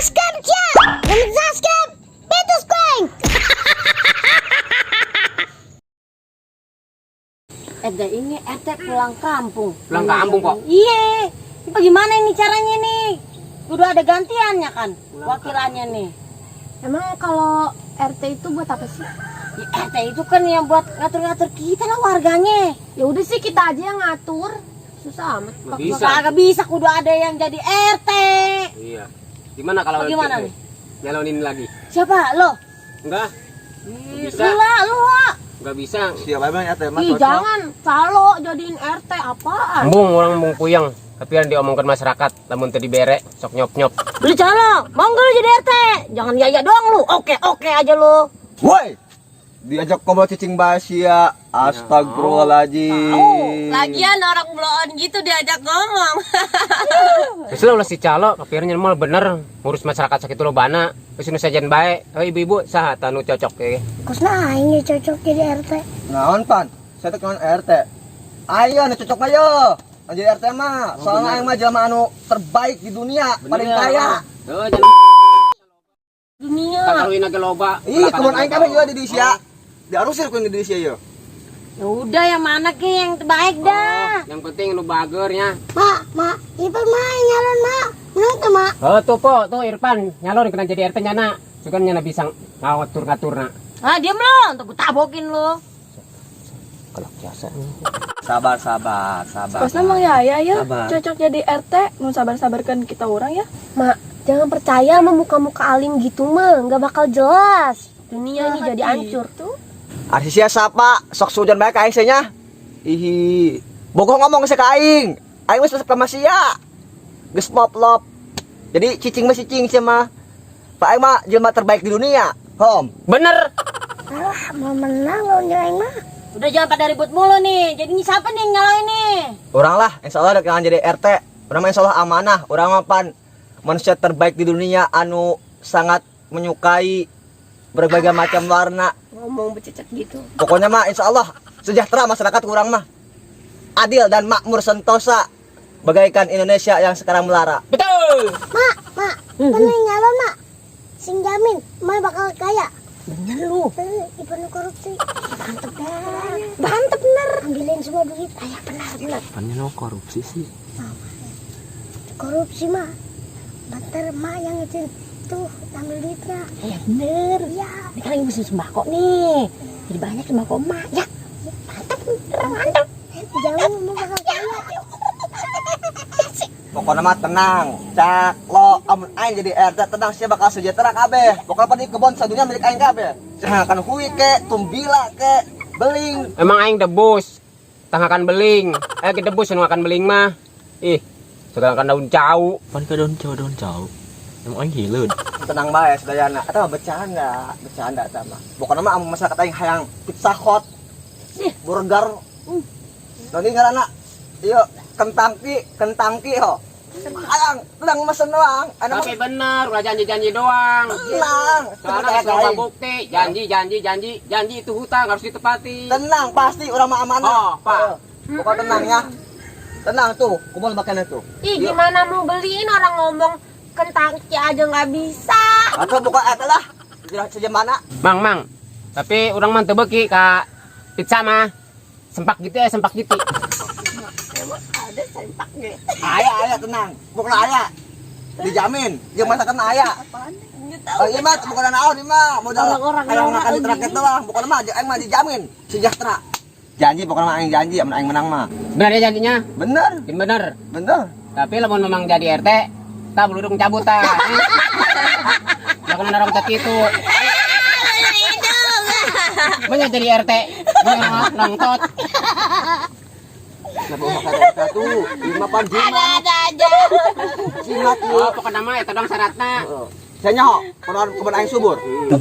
subscribe ya. Belum subscribe, betul sekarang. Ini RT pulang kampung. Pulang kampung kok? Iya. Ini bagaimana ini caranya nih? Udah ada gantiannya kan, wakilannya nih. Emang kalau RT itu buat apa sih? Ya, RT itu kan yang buat ngatur-ngatur kita lah warganya. Ya udah sih kita aja yang ngatur. Susah amat. Nggak bisa. Kagak bisa, kudu ada yang jadi RT. Iya. Gimana kalau Gimana RT nih? nyalonin lagi? Siapa lo? Enggak. Bisa. Lu lah, lu lah. Enggak bisa. Siapa emang RT mah Ih, cocok. jangan calo jadiin RT apaan? Embung orang mung puyeng. Tapi yang diomongkan masyarakat, namun tadi bere, sok nyop-nyop. Lu calo, mau nggak lu jadi RT? Jangan ya doang lu. Oke aja lu. Woi, diajak ngobrol cicing bahasia. Astagfirullahaladzim. Lagian orang bloon gitu diajak ngomong. Terus lo si calo, kepirnya mal bener ngurus masyarakat sakit lo bana. Terus nu sajian bae. Ibu-ibu sah tanu cocok ya. Kosna aing cocok jadi RT. Naon pan? Saya tekan RT. Ayo, nih cocok ayo. Jadi RT mah, soalnya aing mah jelema anu terbaik di dunia, paling kaya. Tuh, jangan Dunia. kakaruin lagi loba. Ih, kebun aing kabeh juga di Indonesia. Diarusin ku di Indonesia yo. Ya udah yang mana ki yang terbaik dah. Yang penting nu bagernya. Mak, Irfan mah nyalon mak. Menang tuh mak. Oh tuh po, tuh Irfan nyalon kena jadi RT nyana. Sukan nyana bisa ngatur-ngaturna. Ah diam lo, untuk gue tabokin lo. Kalau biasa. Sabar. Pas emang ya Sabar. cocok jadi RT, mau sabar-sabarkan kita orang ya. Mak, jangan percaya sama muka-muka alim gitu mah, nggak bakal jelas. Dunia ini jadi hancur. Tuh. Arsisia siapa? Sok sujan bae ka aing nya. Ihi. Bogoh ngomong se ka aing. Aing wis resep ka masia. Geus poplop. Jadi cicing mah cicing sia mah. Pak aing mah jelema terbaik di dunia. Hom. Bener. Alah, mau menang lo nyalain mah. Udah jangan pada ribut mulu nih. Jadi siapa nih yang nyalain nih? Orang lah, insyaallah ada jadi RT. Orang mah insyaallah amanah. Orang mah pan manusia terbaik di dunia anu sangat menyukai berbagai macam warna. Ngomong bececek gitu. Pokoknya mah insyaallah sejahtera masyarakat kurang mah. Adil dan makmur sentosa. Bagaikan Indonesia yang sekarang melara. Betul. Mak, bener nyalon mak. Sing jamin, mak bakal kaya. Bener lu. Ibu korupsi. Mantep dah. Mantep bener. Ambilin semua duit. Ayah benar. Apanya no korupsi sih? Korupsi mah. Bentar mak yang itu tuh ambil duitnya. Iya bener. Iya. Ini kan lagi musim sembako nih. Jadi banyak sembako mak. Ya. Mantep. Jangan mau bakal kaya. Pokoknya mah tenang, cak lo amun aing jadi RT tenang sih bakal sejahtera kabeh. Pokoknya pada kebon sadunya milik aing kabeh. Akan hui ke, tumbila ke, beling. Emang aing debus. Tangakan beling. Kita debus nu akan beling mah. Ih, sekarang kan daun cau. Pan ke daun cau. Emang aing hileud. Tenang bae sedayana. Eta mah bercanda sama. Pokoknya mah amun masyarakat aing hayang pizza hot, burger. Nanti ngaranna ieu kentangki ho. Hayang tenang mesen doang. Anu Tapi bener, ulah janji-janji doang. tenang. Soalnya coba bukti, janji itu hutang harus ditepati. Tenang, pasti orang mah amanah. Oh, Pak. Pokoknya tenang ya. Tenang tuh, kumpul makan itu. Ih, gimana mau beliin orang ngomong kentang aja nggak bisa. Atau bukan adalah saja mana? Mang. Tapi orang mah teu beuki ka pizza mah. Sempak gitu ya, sempak gitu. Ada sempak gitu. Ayah tenang. Bukan ayah. Dijamin. Jeung masakan ayah. Oh iya mah bukan naon ieu mah. Modal kayak makan di teraket doang. Bukan mah aing mah dijamin sejahtera. Janji pokoknya mah aing janji amun aing menang mah. Bener ya janjinya? Bener. Bener. Bener. Tapi lamun memang jadi RT, tak beludung cabut ta. Jangan narong tak itu. Banyak jadi RT. Nongtot. Kenapa makan RT tuh? 5 pan jimat. Ada aja. Jimat Oh, pokoknya mah eta dong syaratna. Saya nyaho, kebun aing subur.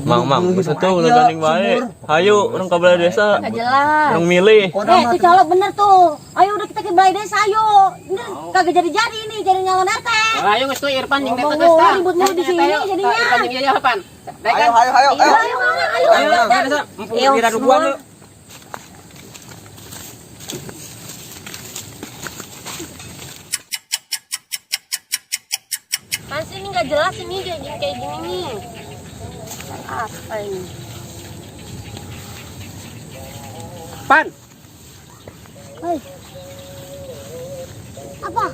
Mang, bisa tuh udah gandeng bae. Hayu, orang ke balai desa. Nggak jelas. Orang milih. Itu calok bener tuh. Ayo udah kita ke balai desa ayo. Ini kagak jadi ini jadi nyalon RT. Ayo geus tuh Irfan jeung Ngomong geus ta. ribut mulu di sini jadinya. Irfan jeung ieu Irfan. Ayo. Ayo. Mumpung dira duguan lu. Masih ini nggak jelas ini kayak gini nih. Apa ini? Pan, Hei. Apa?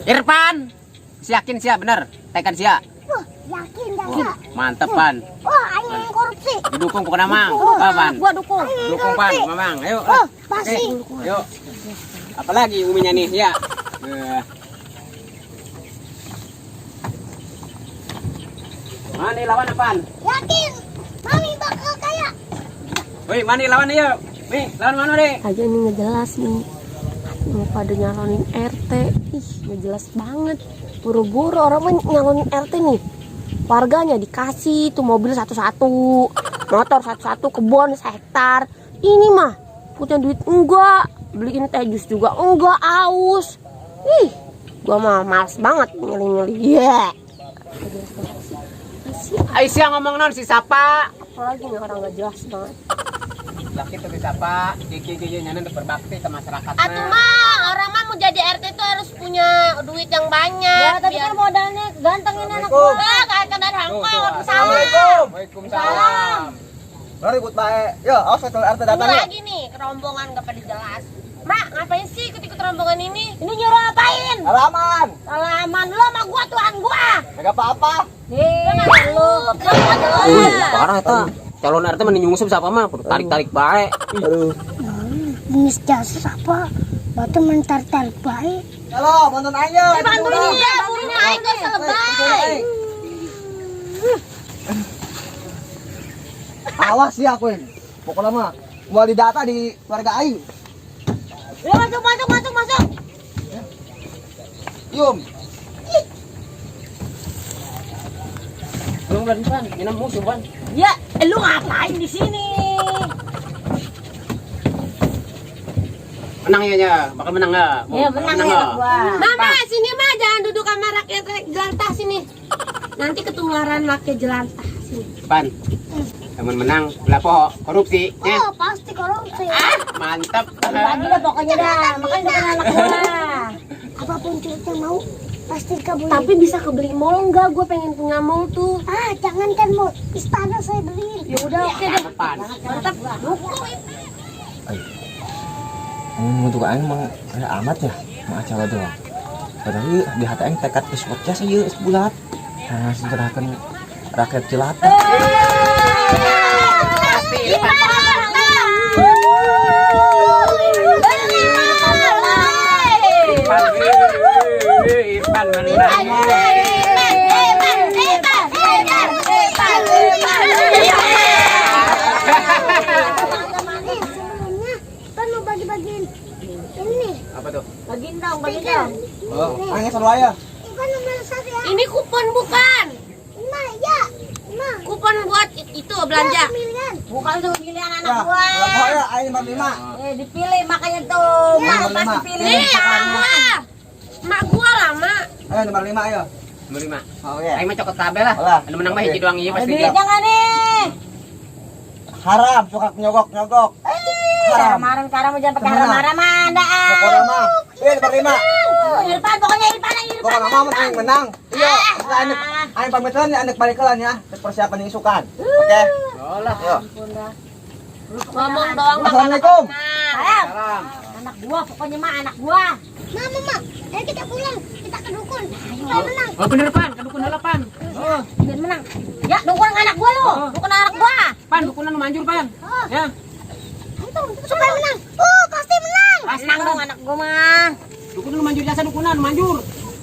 Irfan. Si yakin sia bener, tekan sia. Wah, yakin dah. Mantep Pan. Wah, aing yang korupsi. Didukung pokoknya Mang. Apa Pan? Gua dukung. Dukung Pan, Mamang. Ayo. Oh, pasti. Yuk. Apalagi uminya nih ya. Mana lawan apaan? Yakin. Mami bakal kaya. Woi, mana lawan yuk? Nih, lawan mana deh? Aja ini nggak jelas nih. Mau pada nyalonin RT. Ih, nggak jelas banget. Buru-buru orang mah nyalonin RT nih. Warganya dikasih tuh mobil satu-satu, motor satu-satu, kebun sehektar. Ini mah punya duit enggak, beliin teh jus juga enggak, aus. Ih, gua mah males banget milih-milih. Yeah. Aisyah ngomong non si Sapa. Apalagi nih orang nggak jelas banget. Laki tuh si Sapa, gigi nyanyi untuk berbakti ke masyarakat. Atuh mah, orang mah mau jadi RT tuh harus punya duit yang banyak. Ya, tapi kan modalnya gantengin anak gua. Kayak kadang hangkal, Assalamualaikum. Waalaikumsalam. Mari ribut baik. Yo, awas kalau RT Tunggu datang ya. lagi nih, kerombongan gak pada jelas. Mak, ngapain sih ikut-ikut rombongan ini? Ini nyuruh ngapain? Salaman. Salaman lu sama gua, Tuhan gua. Enggak apa-apa. Nih, lu. Parah eta. Calon RT mending nyungsep siapa mah, tarik-tarik baik. Aduh. Ini jasa apa? Batu mentar-tarik baik. Halo, bantuin aja. Bantuin dia, burunya aing gak selebay. Awas ya aku ini. Pokoknya mah mau didata di keluarga Ayu. Ya, masuk. Yum. Belum Pan, minum musuh Pan. Ya, lu ngapain di sini? Menang ya, bakal menang enggak? Ya, menang ya gua. Mama, sini mah jangan duduk sama rakyat jelantah sini. Nanti ketularan rakyat jelantah sini. Pan. Temen menang, belapo korupsi. Ya. Oh, pasti korupsi. Mantap. Bagi dah pokoknya dah. Makanya bukan anak gua. Apapun ceritanya mau, pasti kabulin. Tapi bisa kebeli mall enggak? Gue pengen punya mall tuh. Ah, jangankan mau istana saya beliin. Ya udah, oke deh. Pan. Mantap. Dukung. Untuk aing mah kayak amat ya, mah acara doang. Padahal di hati aing tekad geus podcast ieu sebulat. Nah, sederhakan rakyat jelata. Pasti Pan. Irfan menang. Sebelumnya kan mau bagi-bagiin ini. Apa tuh? Bagiin dong, bagiin dong. Oh, aing selalu aya. Ikan nomor 1 ya. Ini kupon bukan? Nah, ya. Nah, Kupon buat itu belanja. pemilihan. Bukan tuh pilihan anak Ya, gua. pokoknya aing nomor 5. Dipilih makanya tuh. Ya, Mak pasti lima. pilih. Mak gua lama. Ayo nomor 5 ayo. Nomor 5. Oh ya. Aing mah cokot kabel lah. Alah. Anu menang mah hiji doang ieu pasti. Duitnya nggak nih? Haram suka nyogok. Haram. Kemarin sekarang mau jangan pakai Kemana? marah-marah mah ada. Pokoknya mah. Nomor 5. Irfan, pokoknya Irfan. Pokoknya mah mun aing menang. Iya, aing pamiteun ya anek balikeun ya. Persiapan isukan. Oke. Olah. Yo. Ngomong doang. Assalamualaikum. Salam. Anak gua, pokoknya mah anak gua. Mama, ayo kita pulang. Kita ke dukun. Supaya menang. Oh bener Pan, kedukun heula Pan. Oh, Biar menang. Ya, dukun anak gua lu. Dukun anak gua. Pan dukunan nu manjur Pan. Ya. Itu supaya menang. Oh, pasti menang. Menang dong anak gua mah. Dukunan nu manjur jasa dukunan nu manjur.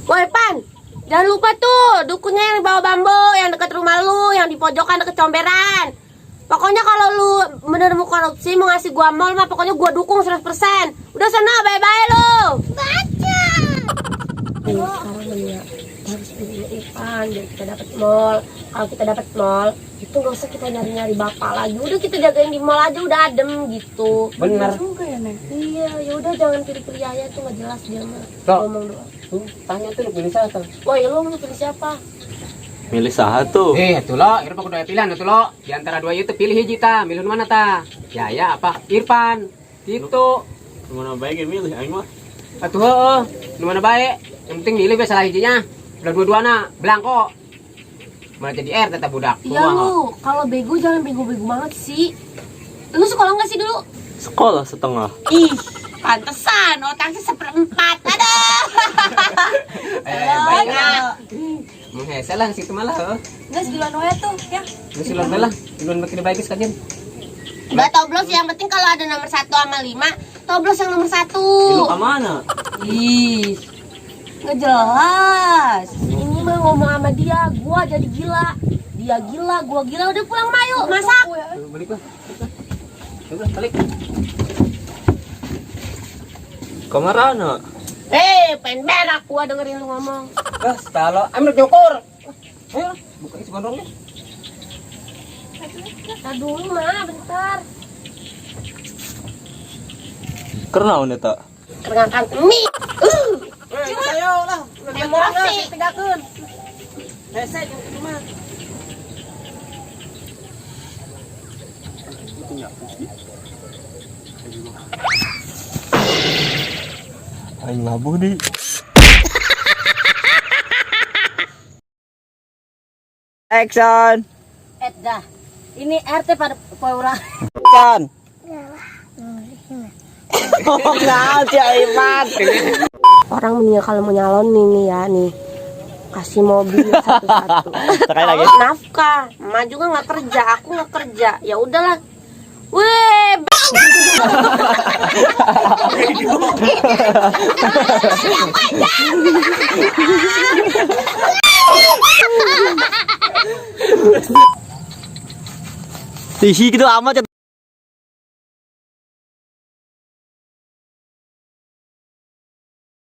Woi Pan, jangan lupa tuh dukunnya yang di bawah bambu, yang dekat rumah lu, yang di pojokan deket comberan. Pokoknya kalau lu bener mau korupsi, mau ngasih gua mall mah pokoknya gua dukung 100%. Udah sana, bye-bye lu. Baca. Sekarang ya, harus beli Irfan biar kita dapat mall. Kalau kita dapat mall, itu gak usah kita nyari-nyari bapak lagi. Udah kita jagain di mall aja, udah adem gitu. Bener. Juga ya, Nek? Iya, ya udah jangan pilih-pilih aja tuh nggak jelas dia mah. Tok. Ngomong doang. Tuh, tanya tuh lu pilih siapa? Woi, lu mau pilih siapa? Milih saha tuh? Tuh lo, Irfan kudu aya pilihan tuh lo. Di antara dua itu pilih hiji ta, milih nu mana ta? Ya apa? Irfan. Gitu. Mana baik yang milih aing mah. Atuh heueuh, nu mana bae. Yang penting milih bae salah hijinya. Udah dua-duana belangko. Malah jadi RT teh budak. Iya lu, kalau bego jangan bego-bego banget sih. Lu sekolah nggak sih dulu? Sekolah setengah. Ih, pantesan otaknya seperempat. Aduh. Baiklah. Mengheselan situ malah. Nggak segiluan wae tuh, ya. Silon lah. Silon makin baik sekalian. Nggak toblos, yang penting kalau ada nomor 1 sama 5, toblos yang nomor 1. Lu kemana? Ih, nggak jelas. Ini mah ngomong sama dia, gua jadi gila. Dia gila, gua gila. Udah pulang Mayu, masak. Balik lah. Udah balik. Kemana? Pengen berak gua dengerin lu ngomong. Gas, kalau ambil jokur. Ayo, buka isi gondrongnya. Bentar dulu mah, bentar. Kenaon eta? Kerengakan mie. Ayo lah. Emosi. Tegakeun. Hese jeung kitu mah. Aing labuh di. Action. Dah. Ini RT pada orang. Action. Oh, nah, si Aiman. Orang mendingan kalau mau nyalon nih ya nih, kasih mobil satu-satu. Sekali lagi. Nafkah, emak juga nggak kerja, aku nggak kerja, ya udahlah. Weh, Tihi gitu amat ya.